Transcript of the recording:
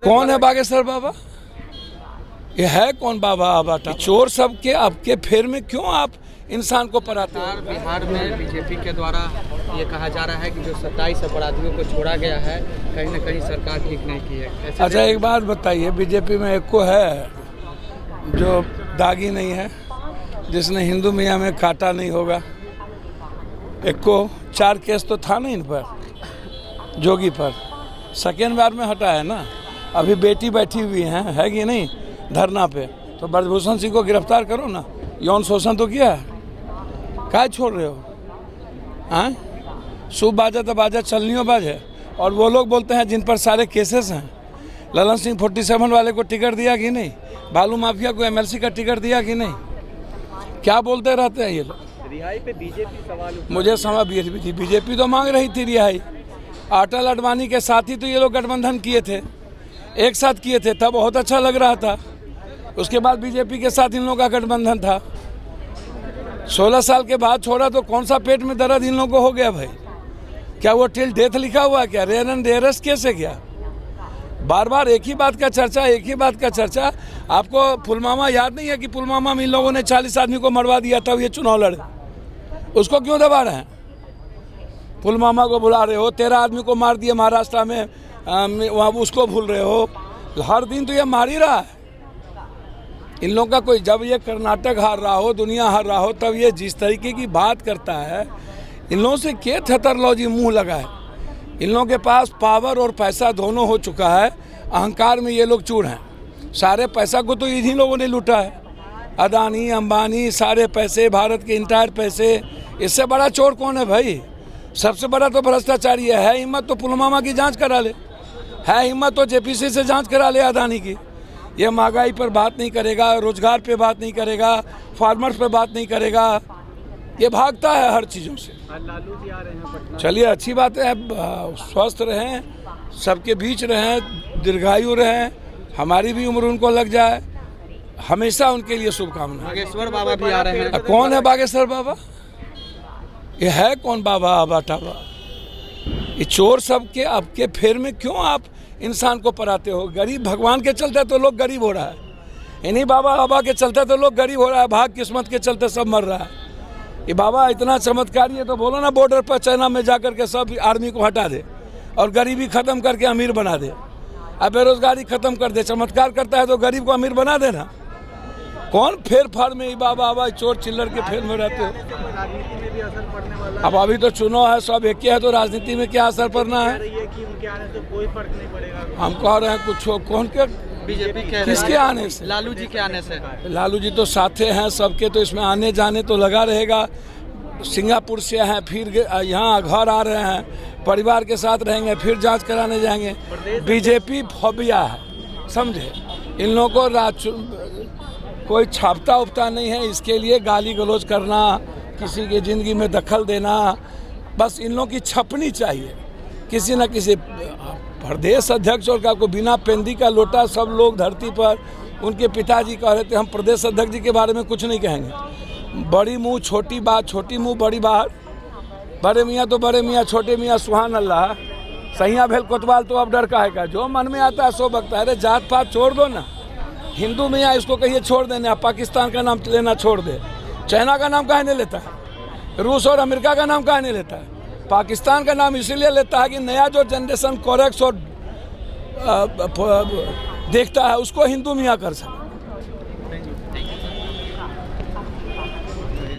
कौन है बागेश्वर बाबा? ये है कौन बाबा आबाटा? चोर सबके आपके फेर में क्यों आप इंसान को पराते हो? बिहार में बीजेपी के द्वारा ये कहा जा रहा है कि जो 27 अपराधियों को छोड़ा गया है, कहीं ना कहीं सरकार ठीक नहीं की है। अच्छा एक बात बताइए, बीजेपी में एक को है जो दागी नहीं है, जिसने हिंदू मियाँ में काटा नहीं होगा। एक को 4 केस तो था नहीं इन पर, जोगी पर, सेकेंड बार में हटा है ना। अभी बेटी बैठी हुई है कि नहीं धरना पे, तो ब्रजभूषण सिंह को गिरफ्तार करो ना। यौन शोषण तो किया है, क्या छोड़ रहे हो? हाँ, शुभ बाजा तो बाजा चलनियों बाज है। और वो लोग बोलते हैं जिन पर सारे केसेस हैं, ललन सिंह 47 वाले को टिकट दिया कि नहीं, बालू माफिया को MLC का टिकट दिया कि नहीं, क्या बोलते रहते हैं ये लोग। रिहाई पे बीजेपी सवाल, मुझे समझ बीजेपी तो मांग रही थी रिहाई। अटल अडवाणी के साथ ही तो ये लोग गठबंधन किए थे, एक साथ किए थे, तब बहुत अच्छा लग रहा था। उसके बाद बीजेपी के साथ इन लोगों का गठबंधन था। 16 साल के बाद छोड़ा तो कौन सा पेट में दर्द इन लोगों को हो गया भाई? क्या वो टिल डेथ लिखा हुआ क्या? रेयर एंड रेयरेस्ट कैसे क्या? बार बार एक ही बात का चर्चा, एक ही बात का चर्चा। आपको पुलवामा याद नहीं है कि पुलवामा में इन लोगों ने 40 आदमी को मरवा दिया तब ये चुनाव लड़े? उसको क्यों दबा रहे हैं? पुलवामा को बुला रहे हो, 13 आदमी को मार दिया महाराष्ट्र में, वहाँ उसको भूल रहे हो। हर दिन तो ये मार ही रहा है इन लोगों का। कोई जब ये कर्नाटक हार रहा हो, दुनिया हार रहा हो, तब ये जिस तरीके की बात करता है, इन लोगों से क्या थतरलॉजी मुंह लगा है। इन लोगों के पास पावर और पैसा दोनों हो चुका है, अहंकार में ये लोग चूर हैं। सारे पैसा को तो इन्हीं लोगों ने लूटा है, अदानी अंबानी, सारे पैसे, भारत के इंटायर पैसे। इससे बड़ा चोर कौन है भाई? सबसे बड़ा तो भ्रष्टाचारी है हिम्मत तो पुलवामा की जांच करा ले, है हिम्मत तो JPC से जांच करा ले अदानी की। ये महंगाई पर बात नहीं करेगा, रोजगार पे बात नहीं करेगा, फार्मर्स पे बात नहीं करेगा, ये भागता है हर चीज़ों से। लालू जी आ रहे हैं पटना। चलिए अच्छी बात है, स्वस्थ रहें, सबके बीच रहें, दीर्घायु रहें, हमारी भी उम्र उनको लग जाए, हमेशा उनके लिए शुभकामनाएं। बागेश्वर बाबा भी आ रहे हैं। कौन है बागेश्वर बाबा? ये है कौन बाबा आबाटा? ये चोर सबके आपके फेर में क्यों आप इंसान को पराते हो? गरीब भगवान के चलते तो लोग गरीब हो रहा है, इन्हीं बाबा बाबा के चलते तो लोग गरीब हो रहा है, भाग किस्मत के चलते सब मर रहा है। ये बाबा इतना चमत्कारी है तो बोलो ना बॉर्डर पर चाइना में जाकर के सब आर्मी को हटा दे और गरीबी खत्म करके अमीर बना दे, अब बेरोजगारी खत्म कर दे। चमत्कार करता है तो गरीब को अमीर बना देना। कौन फेर फार में बाबा बाबा चोर चिल्लर के फेर में रहते हो? राजनीति में भी असर पड़ने वाला अब अभी तो चुनाव है, सब एक है, तो राजनीति में क्या असर पड़ना है? कि उनके आने से कोई फर्क नहीं पड़ेगा। हम कह रहे हैं कुछ कौन के, बीजेपी के किसके आने से? लालू जी के आने से। लालू जी तो साथे हैं सबके, तो इसमें आने जाने तो लगा रहेगा। सिंगापुर से हैं, फिर यहाँ घर आ रहे हैं, परिवार के साथ रहेंगे, फिर जांच कराने जाएंगे। बीजेपी फोबिया है, समझे? इन लोगों को कोई छापता उपता नहीं है, इसके लिए गाली गलौज करना, किसी की ज़िंदगी में दखल देना, बस इन लोगों की छपनी चाहिए। किसी न किसी प्रदेश अध्यक्ष और का को बिना पेंदी का लोटा सब लोग धरती पर। उनके पिताजी कह रहे थे हम प्रदेश अध्यक्ष जी के बारे में कुछ नहीं कहेंगे। बड़ी मुंह छोटी बात, छोटी मुंह बड़ी बात। बड़े मियाँ तो बड़े मियाँ, छोटे मियाँ सुहान अल्लाह। सैया भेल कोतवाल तो अब डर का है का, जो मन में आता है सो बकता है। अरे जात पात छोड़ दो ना, हिंदू मियाँ इसको कहिए छोड़ देना, पाकिस्तान का नाम लेना छोड़ दे। चाइना का नाम काहे नहीं लेता है? रूस और अमेरिका का नाम काहे नहीं लेता है? पाकिस्तान का नाम इसीलिए लेता है कि नया जो जनरेशन कोरेक्स और देखता है उसको हिंदू मियाँ कर सकता है।